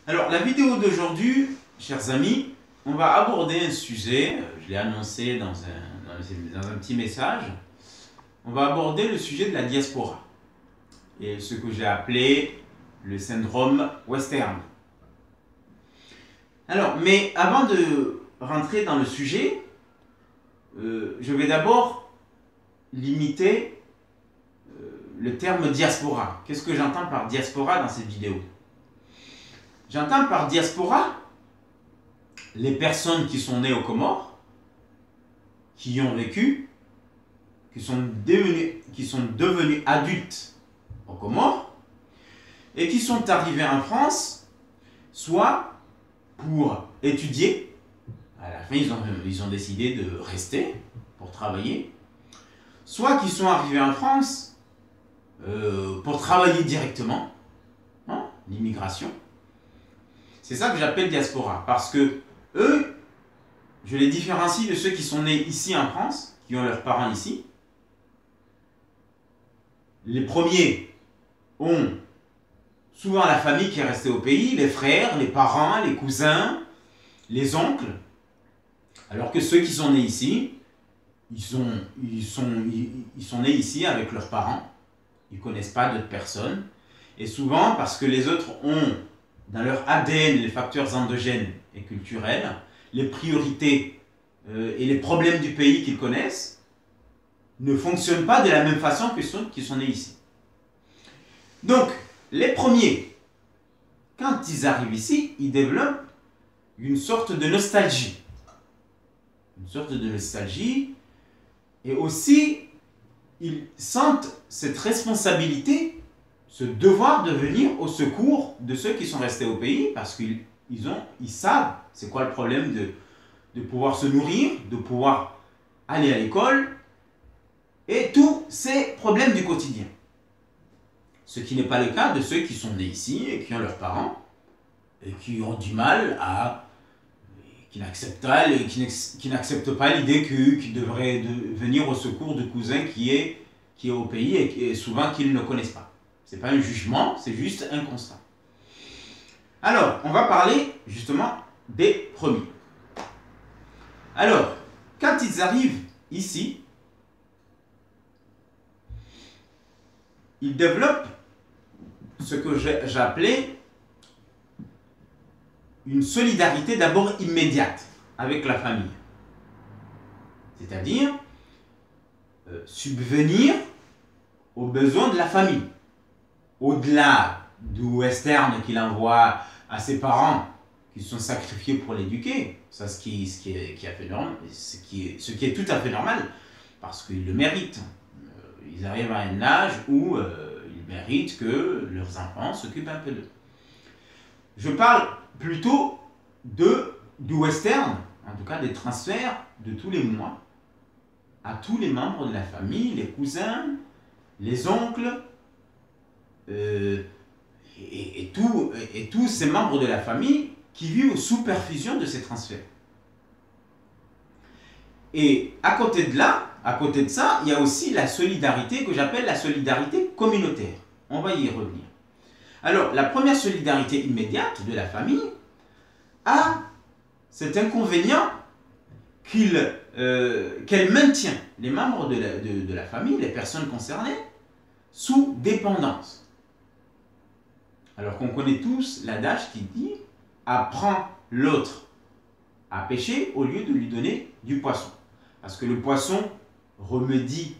Alors, la vidéo d'aujourd'hui, chers amis, on va aborder un sujet, je l'ai annoncé dans un petit message, on va aborder le sujet de la diaspora et ce que j'ai appelé le syndrome western. Alors, mais avant de rentrer dans le sujet, je vais d'abord limiter le terme diaspora. Qu'est-ce que j'entends par diaspora dans cette vidéo? J'entends par diaspora les personnes qui sont nées aux Comores, qui y ont vécu, qui sont devenues adultes aux Comores et qui sont arrivées en France, soit pour étudier, à la fin ils ont décidé de rester pour travailler, soit qui sont arrivés en France pour travailler directement, hein, l'immigration. C'est ça que j'appelle diaspora, parce que eux, je les différencie de ceux qui sont nés ici en France, qui ont leurs parents ici. Les premiers ont souvent la famille qui est restée au pays, les frères, les parents, les cousins, les oncles. Alors que ceux qui sont nés ici, ils sont nés ici avec leurs parents. Ils ne connaissent pas d'autres personnes. Et souvent, parce que les autres ont dans leur ADN les facteurs endogènes et culturels, les priorités et les problèmes du pays qu'ils connaissent, ne fonctionnent pas de la même façon que ceux qui sont nés ici. Donc, les premiers, quand ils arrivent ici, ils développent une sorte de nostalgie. Une sorte de nostalgie, et aussi, ils sentent cette responsabilité, ce devoir de venir au secours de ceux qui sont restés au pays, parce qu'ils savent c'est quoi le problème de pouvoir se nourrir, de pouvoir aller à l'école, et tous ces problèmes du quotidien. Ce qui n'est pas le cas de ceux qui sont nés ici et qui ont leurs parents, et qui ont du mal à... qui n'acceptent pas l'idée qu'ils devraient venir au secours de cousins qui est au pays et souvent qu'ils ne connaissent pas. Ce n'est pas un jugement, c'est juste un constat. Alors, on va parler justement des premiers. Alors, quand ils arrivent ici, ils développent ce que j'appelais une solidarité d'abord immédiate avec la famille. C'est-à-dire subvenir aux besoins de la famille. Au-delà du western qu'il envoie à ses parents qui se sont sacrifiés pour l'éduquer, ça ce qui est tout à fait normal, parce qu'ils le méritent. Ils arrivent à un âge où ils méritent que leurs enfants s'occupent un peu d'eux. Je parle plutôt du western, en tout cas des transferts de tous les mois, à tous les membres de la famille, les cousins, les oncles, et tous ces membres de la famille qui vivent sous perfusion de ces transferts. Et à côté de ça, il y a aussi la solidarité que j'appelle la solidarité communautaire. On va y revenir. Alors, la première solidarité immédiate de la famille a cet inconvénient qu'elle maintient les membres de la famille, les personnes concernées, sous dépendance. Alors qu'on connaît tous l'adage qui dit « apprends l'autre à pêcher au lieu de lui donner du poisson ». Parce que le poisson remédie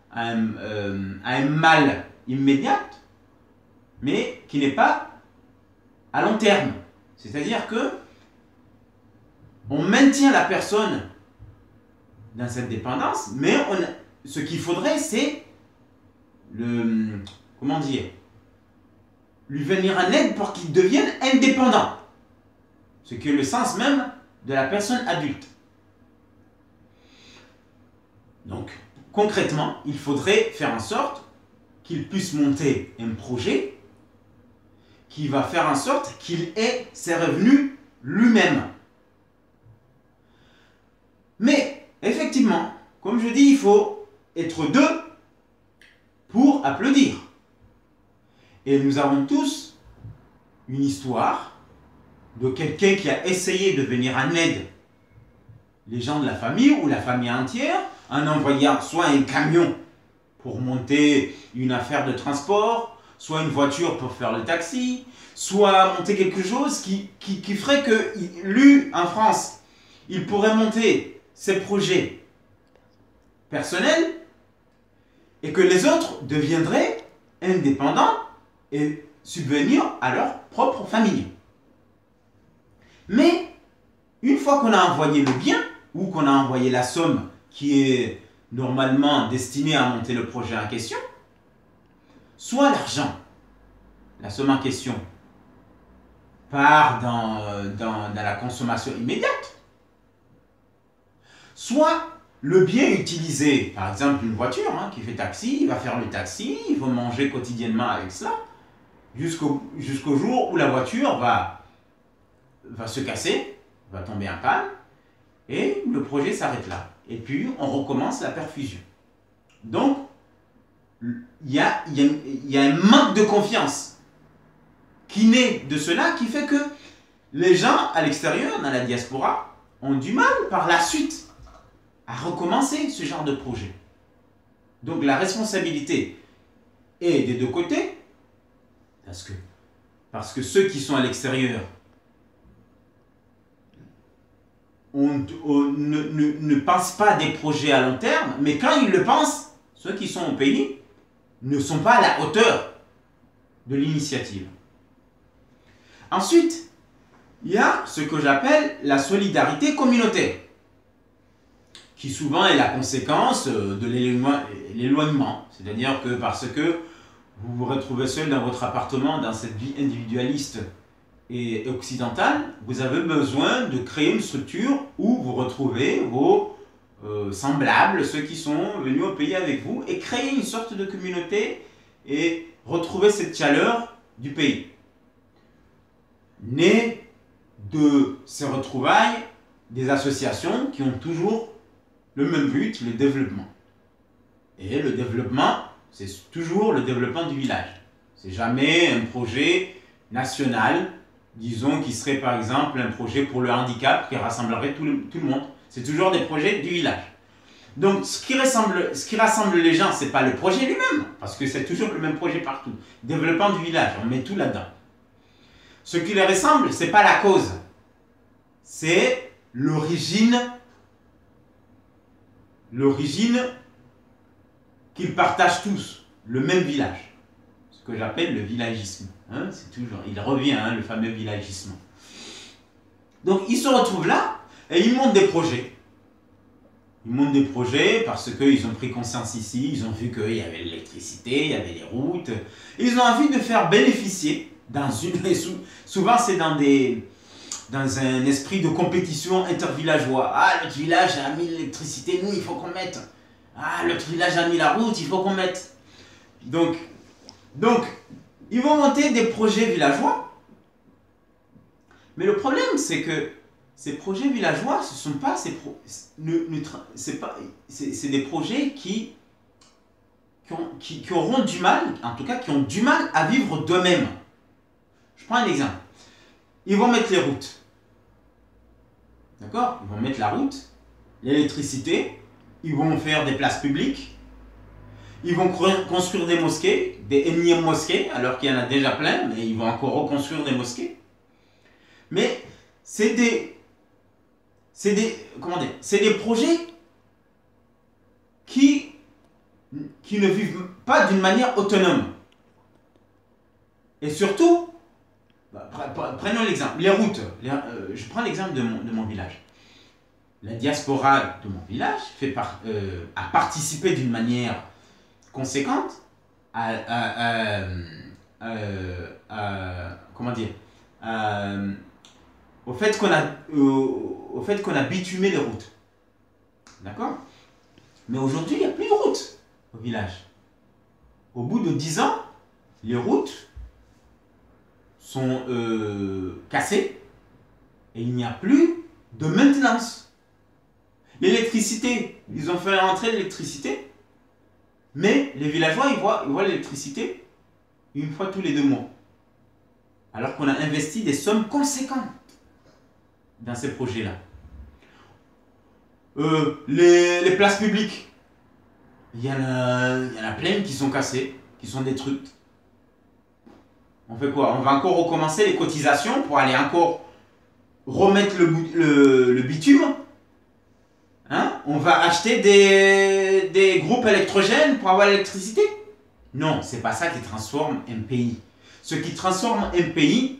à un mal immédiat, mais qui n'est pas à long terme. C'est-à-dire que on maintient la personne dans cette dépendance, mais ce qu'il faudrait, c'est lui venir en aide pour qu'il devienne indépendant. Ce qui est le sens même de la personne adulte. Donc, concrètement, il faudrait faire en sorte qu'il puisse monter un projet qui va faire en sorte qu'il ait ses revenus lui-même. Mais, effectivement, comme je dis, il faut être deux pour applaudir. Et nous avons tous une histoire de quelqu'un qui a essayé de venir en aide les gens de la famille ou la famille entière en envoyant soit un camion pour monter une affaire de transport, soit une voiture pour faire le taxi, soit monter quelque chose qui ferait que lui, en France, il pourrait monter ses projets personnels et que les autres deviendraient indépendants et subvenir à leur propre famille. Mais une fois qu'on a envoyé le bien ou qu'on a envoyé la somme qui est normalement destinée à monter le projet en question, soit l'argent, la somme en question, part dans la consommation immédiate, soit le bien utilisé, par exemple une voiture qui fait taxi, il va faire le taxi, il va manger quotidiennement avec cela, jusqu'au jour où la voiture va se casser, va tomber en panne, et le projet s'arrête là. Et puis, on recommence la perfusion. Donc, il y a un manque de confiance qui naît de cela, qui fait que les gens à l'extérieur, dans la diaspora, ont du mal par la suite à recommencer ce genre de projet. Donc, la responsabilité est des deux côtés, parce que ceux qui sont à l'extérieur ne pensent pas des projets à long terme, mais quand ils le pensent, ceux qui sont au pays ne sont pas à la hauteur de l'initiative. Ensuite, il y a ce que j'appelle la solidarité communautaire, qui souvent est la conséquence de l'éloignement. C'est-à-dire que parce que vous vous retrouvez seul dans votre appartement, dans cette vie individualiste et occidentale, vous avez besoin de créer une structure où vous retrouvez vos semblables, ceux qui sont venus au pays avec vous, et créer une sorte de communauté et retrouver cette chaleur du pays. Né de ces retrouvailles, des associations qui ont toujours le même but, le développement. Et le développement, c'est toujours le développement du village. C'est jamais un projet national, disons, qui serait par exemple un projet pour le handicap qui rassemblerait tout le monde. C'est toujours des projets du village. Donc, ce qui rassemble les gens, ce n'est pas le projet lui-même, parce que c'est toujours le même projet partout. Développement du village, on met tout là-dedans. Ce qui les rassemble, ce n'est pas la cause, c'est l'origine qu'ils partagent tous, le même village. Ce que j'appelle le villagisme. C'est toujours, il revient, le fameux villagisme. Donc, ils se retrouvent là et ils montent des projets. Ils montent des projets parce qu'ils ont pris conscience ici, ils ont vu qu'il y avait l'électricité, il y avait les routes. Et ils ont envie de faire bénéficier, souvent c'est dans un esprit de compétition intervillageois. Ah, l'autre village a mis l'électricité, nous il faut qu'on mette. Ah, l'autre village a mis la route, il faut qu'on mette. Donc, ils vont monter des projets villageois. Mais le problème, c'est que ces projets villageois, ce sont pas c'est des projets qui auront du mal, en tout cas qui ont du mal à vivre d'eux-mêmes. Je prends un exemple. Ils vont mettre les routes. D'accord? Ils vont mettre la route, l'électricité, ils vont faire des places publiques, ils vont construire des mosquées, des énièmes mosquées, alors qu'il y en a déjà plein, mais ils vont encore reconstruire des mosquées. Mais c'est des projets qui ne vivent pas d'une manière autonome. Et surtout, prenons l'exemple, les routes. Je prends l'exemple de mon village. La diaspora de mon village a participé d'une manière conséquente au fait qu'on a bitumé les routes. D'accord? Mais aujourd'hui, il n'y a plus de routes au village. Au bout de 10 ans, les routes sont cassées et il n'y a plus de maintenance. L'électricité, ils ont fait rentrer l'électricité, mais les villageois, ils voient l'électricité une fois tous les 2 mois. alors qu'on a investi des sommes conséquentes dans ces projets-là. Les places publiques, il y en a plein qui sont cassées, qui sont détruites. On fait quoi? On va encore recommencer les cotisations pour aller encore remettre le bitume. Hein? On va acheter des groupes électrogènes pour avoir l'électricité? Non, c'est pas ça qui transforme un pays. Ce qui transforme un pays,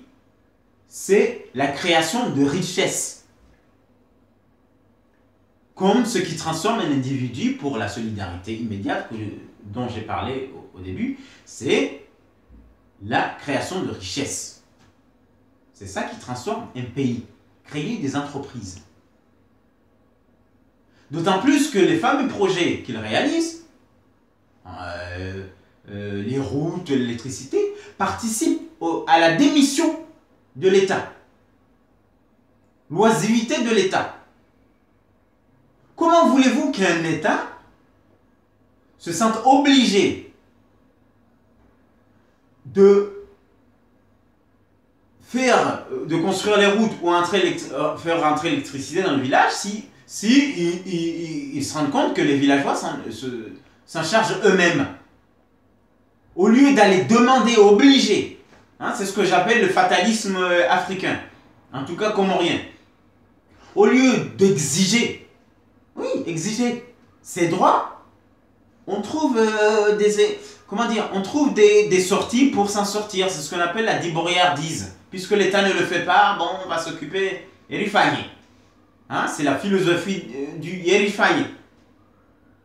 c'est la création de richesses. Comme ce qui transforme un individu pour la solidarité immédiate dont j'ai parlé au début, c'est la création de richesses. C'est ça qui transforme un pays. Créer des entreprises. D'autant plus que les fameux projets qu'ils réalisent, les routes, l'électricité, participent à la démission de l'État. L'oisiveté de l'État. Comment voulez-vous qu'un État se sente obligé de construire les routes ou faire rentrer l'électricité dans le village si ils se rendent compte que les villageois s'en chargent eux-mêmes? Au lieu d'aller demander, obliger, hein, c'est ce que j'appelle le fatalisme africain, en tout cas comorien. Au lieu d'exiger, oui, exiger ses droits, on trouve des sorties pour s'en sortir. C'est ce qu'on appelle la débrouillardise. Puisque l'État ne le fait pas, bon, on va s'occuper Yerifagné. Hein, c'est la philosophie du Yerifagné.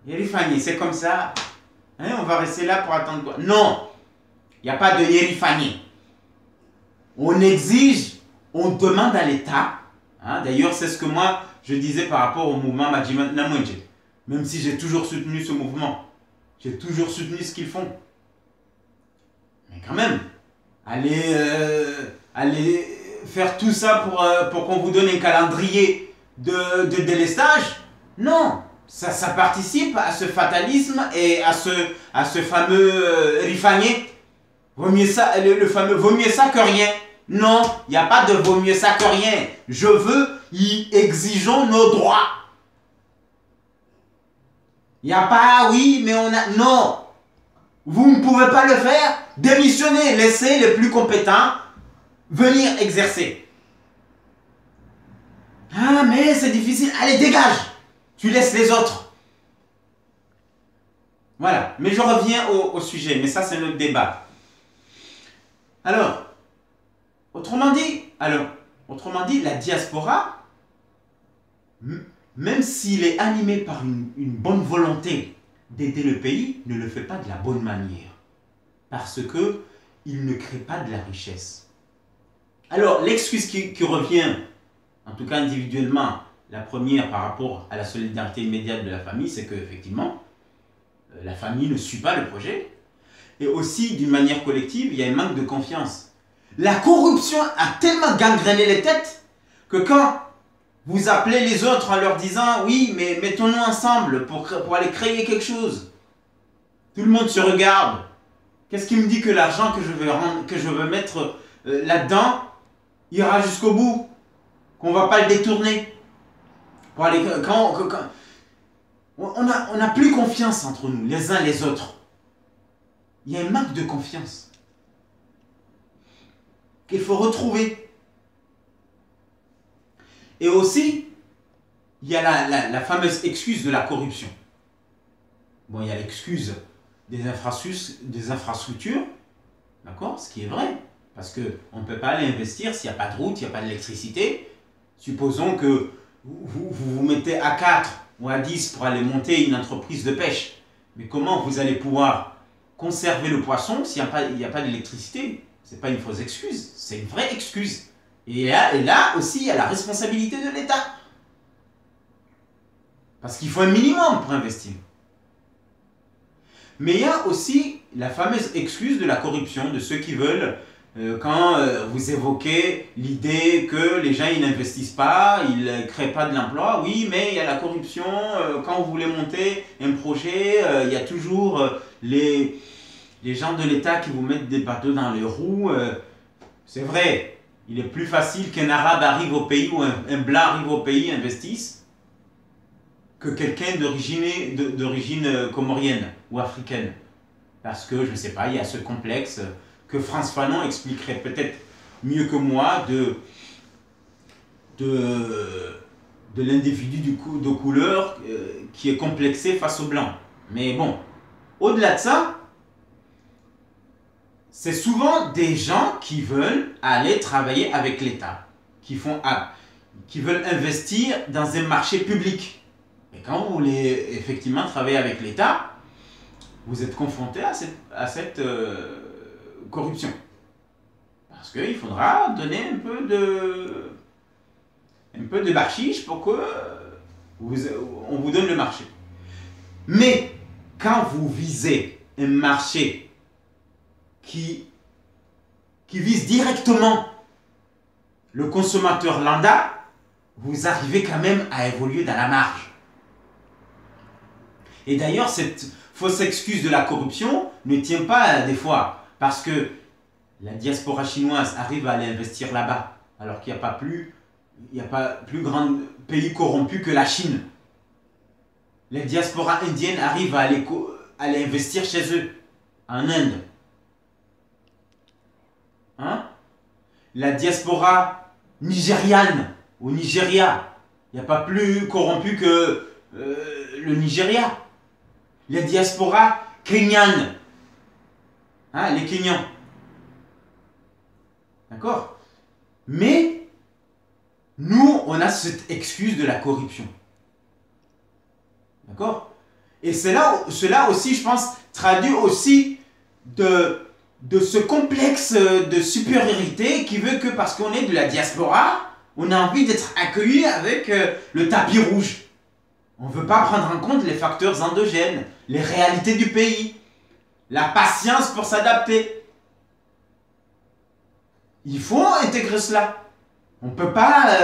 Yerifagné, c'est comme ça. Hein, on va rester là pour attendre quoi? Non, il n'y a pas de Yerifagné. On exige, on demande à l'État. Hein, d'ailleurs, c'est ce que moi, je disais par rapport au mouvement Majimat Namwenje. Même si j'ai toujours soutenu ce mouvement. J'ai toujours soutenu ce qu'ils font. Mais quand même, allez faire tout ça pour qu'on vous donne un calendrier de délestage? Non, ça participe à ce fatalisme et à ce fameux rifagné. Vaut mieux ça, le fameux vaut mieux ça que rien. Non, il n'y a pas de vaut mieux ça que rien. Je veux, exigeons nos droits. Il n'y a pas, oui, mais on a... Non, vous ne pouvez pas le faire. Démissionnez, laissez les plus compétents venir exercer. Ah, mais c'est difficile. Allez, dégage. Tu laisses les autres. Voilà. Mais je reviens au sujet. Mais ça, c'est notre débat. Alors, autrement dit, la diaspora, même s'il est animé par une bonne volonté d'aider le pays, ne le fait pas de la bonne manière. Parce qu'il ne crée pas de la richesse. Alors, l'excuse qui revient, en tout cas individuellement, la première par rapport à la solidarité immédiate de la famille, c'est qu'effectivement, la famille ne suit pas le projet. Et aussi, d'une manière collective, il y a un manque de confiance. La corruption a tellement gangréné les têtes que quand vous appelez les autres en leur disant « Oui, mais mettons-nous ensemble pour aller créer quelque chose. » Tout le monde se regarde. Qu'est-ce qui me dit que l'argent que je veux mettre là-dedans ira jusqu'au bout? Qu'on ne va pas le détourner? Pour aller, on n'a plus confiance entre nous, les uns les autres. Il y a un manque de confiance qu'il faut retrouver. Et aussi, il y a la fameuse excuse de la corruption. Bon, il y a l'excuse des infrastructures, d'accord, ce qui est vrai, parce qu'on ne peut pas aller investir s'il n'y a pas de route, il n'y a pas d'électricité. Supposons que vous mettez à 4 ou à 10 pour aller monter une entreprise de pêche. Mais comment vous allez pouvoir conserver le poisson s'il n'y a pas d'électricité? Ce n'est pas une fausse excuse, c'est une vraie excuse. Et là aussi, il y a la responsabilité de l'État. Parce qu'il faut un minimum pour investir. Mais il y a aussi la fameuse excuse de la corruption, de ceux qui veulent, quand vous évoquez l'idée que les gens ils n'investissent pas, ils ne créent pas de l'emploi. Oui, mais il y a la corruption, quand vous voulez monter un projet, il y a toujours les gens de l'État qui vous mettent des bateaux dans les roues. C'est vrai, il est plus facile qu'un arabe arrive au pays ou un blanc arrive au pays et investisse que quelqu'un d'origine comorienne ou africaine. Parce que, je ne sais pas, il y a ce complexe que Frantz Fanon expliquerait peut-être mieux que moi de l'individu de couleur qui est complexé face aux blancs. Mais bon, au-delà de ça, c'est souvent des gens qui veulent aller travailler avec l'État, qui veulent investir dans un marché public. Et quand vous voulez effectivement travailler avec l'État, vous êtes confronté à cette corruption. Parce qu'il faudra donner un peu de bachiche pour que on vous donne le marché. Mais quand vous visez un marché qui vise directement le consommateur lambda, vous arrivez quand même à évoluer dans la marge. Et d'ailleurs, cette fausse excuse de la corruption ne tient pas des fois, parce que la diaspora chinoise arrive à aller investir là-bas, alors qu'il n'y a pas plus grand pays corrompu que la Chine. La diaspora indienne arrive à aller investir chez eux, en Inde. Hein? La diaspora nigériane, au Nigeria, il n'y a pas plus corrompu que le Nigeria. La diaspora kenyane, hein, les Kenyans. D'accord? Mais nous, on a cette excuse de la corruption. D'accord? Et cela aussi, je pense, traduit aussi de ce complexe de supériorité qui veut que parce qu'on est de la diaspora, on a envie d'être accueilli avec le tapis rouge. On ne veut pas prendre en compte les facteurs endogènes, les réalités du pays, la patience pour s'adapter. Il faut intégrer cela. On ne peut pas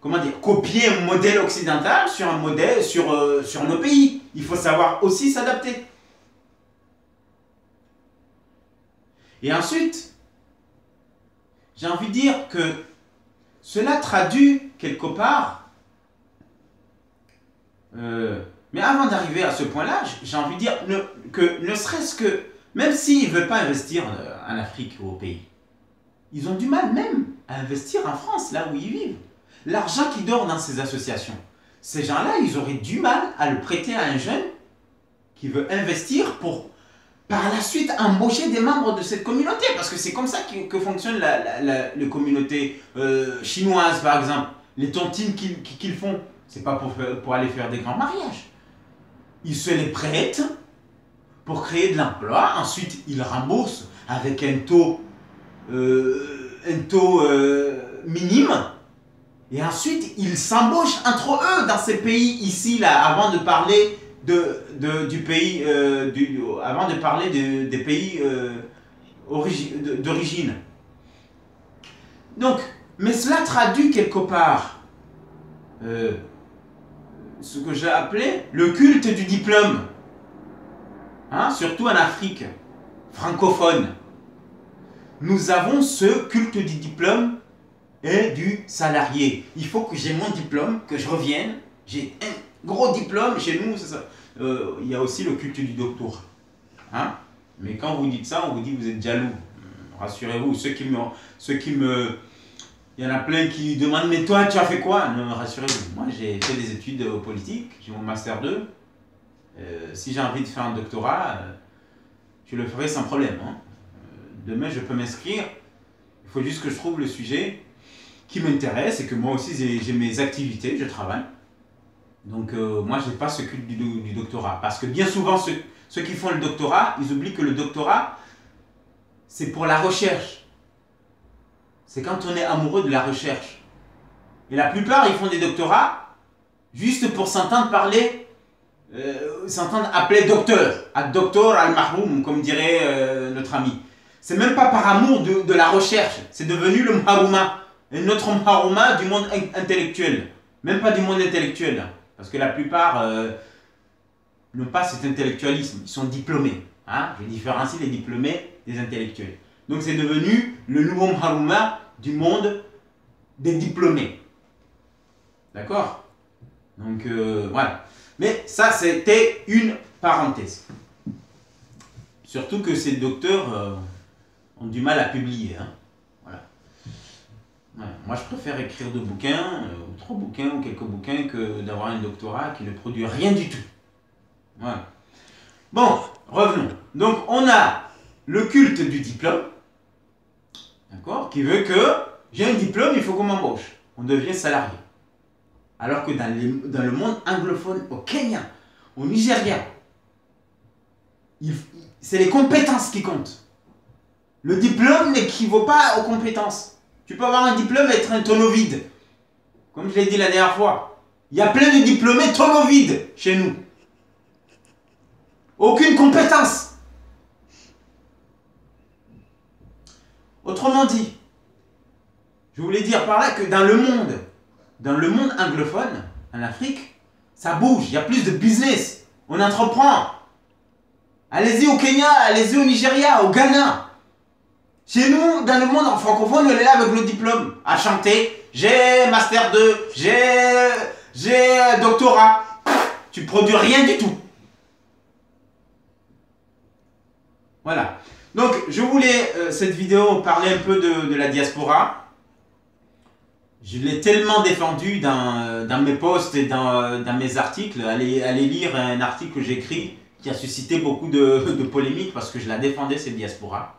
comment dire, copier un modèle occidental sur un modèle sur nos pays. Il faut savoir aussi s'adapter. Et ensuite, j'ai envie de dire que cela traduit quelque part, mais avant d'arriver à ce point-là, j'ai envie de dire que ne serait-ce que, même s'ils ne veulent pas investir en Afrique ou au pays, ils ont du mal même à investir en France, là où ils vivent. L'argent qui dort dans ces associations, ces gens-là, ils auraient du mal à le prêter à un jeune qui veut investir pour, par la suite, embaucher des membres de cette communauté. Parce que c'est comme ça que fonctionne la communauté chinoise, par exemple. Les tontines qu'ils font, c'est pas pour aller faire des grands mariages. Ils se les prêtent pour créer de l'emploi. Ensuite, ils remboursent avec un taux minime. Et ensuite, ils s'embauchent entre eux dans ces pays ici, là, avant de parler des pays d'origine. Donc, mais cela traduit quelque part ce que j'ai appelé le culte du diplôme, hein, surtout en Afrique francophone. Nous avons ce culte du diplôme et du salarié. Il faut que j'ai mon diplôme, que je revienne, j'ai un gros diplôme, chez nous, c'est ça. Il y a aussi le culte du doctorat. Hein? Mais quand vous dites ça, on vous dit que vous êtes jaloux. Rassurez-vous, il y en a plein qui demandent, mais toi, tu as fait quoi? Non, rassurez-vous, moi j'ai fait des études politiques, j'ai mon master 2. Si j'ai envie de faire un doctorat, je le ferai sans problème. Hein. Demain, je peux m'inscrire. Il faut juste que je trouve le sujet qui m'intéresse et que moi aussi, j'ai mes activités, je travaille. Donc, moi, je n'ai pas ce culte du doctorat. Parce que bien souvent, ceux qui font le doctorat, ils oublient que le doctorat, c'est pour la recherche. C'est quand on est amoureux de la recherche. Et la plupart, ils font des doctorats juste pour s'entendre parler, s'entendre appeler docteur. Ad-doctor al-mahroum, comme dirait notre ami. C'est même pas par amour de la recherche. C'est devenu le mharouma. Un autre mharouma du monde intellectuel. Même pas du monde intellectuel. Parce que la plupart n'ont pas cet intellectualisme. Ils sont diplômés. Hein? Je différencie les diplômés des intellectuels. Donc c'est devenu le nouveau Mharouma du monde des diplômés. D'accord? Donc voilà. Mais ça, c'était une parenthèse. Surtout que ces docteurs ont du mal à publier. Hein. Voilà. Voilà. Moi, je préfère écrire 2 bouquins, ou 3 bouquins, ou quelques bouquins, que d'avoir un doctorat qui ne produit rien du tout. Voilà. Bon, revenons. Donc, on a le culte du diplôme, d'accord, qui veut que j'ai un diplôme, il faut qu'on m'embauche. On devient salarié. Alors que dans le monde anglophone, au Kenya, au Nigeria, c'est les compétences qui comptent. Le diplôme n'équivaut pas aux compétences. Tu peux avoir un diplôme et être un tonneau vide. Comme je l'ai dit la dernière fois. Il y a plein de diplômés tonneau vide chez nous. Aucune compétence. Autrement dit, je voulais dire par là que dans le monde anglophone, en Afrique, ça bouge, il y a plus de business. On entreprend. Allez-y au Kenya, allez-y au Nigeria, au Ghana. Chez nous, dans le monde francophone, on est là avec le diplôme, à chanter. J'ai Master 2, j'ai doctorat. Tu produis rien du tout. Voilà. Donc, je voulais, cette vidéo, parler un peu de la diaspora. Je l'ai tellement défendu dans mes posts et dans mes articles. Allez lire un article que j'ai écrit qui a suscité beaucoup de polémiques parce que je la défendais, cette diaspora.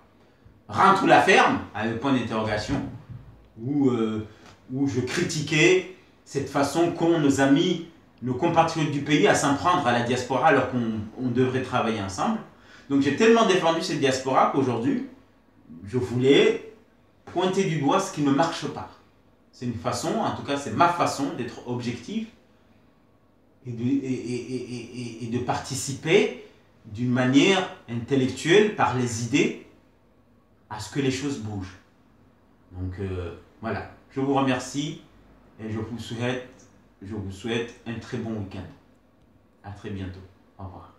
Rentre ou la ferme, avec point d'interrogation, où je critiquais cette façon qu'ont nos amis, nos compatriotes du pays à s'en prendre à la diaspora alors qu'on devrait travailler ensemble. Donc j'ai tellement défendu cette diaspora qu'aujourd'hui, je voulais pointer du doigt ce qui ne marche pas. C'est une façon, en tout cas c'est ma façon d'être objectif et de participer d'une manière intellectuelle par les idées à ce que les choses bougent. Donc voilà, je vous remercie et je vous souhaite un très bon week-end. À très bientôt. Au revoir.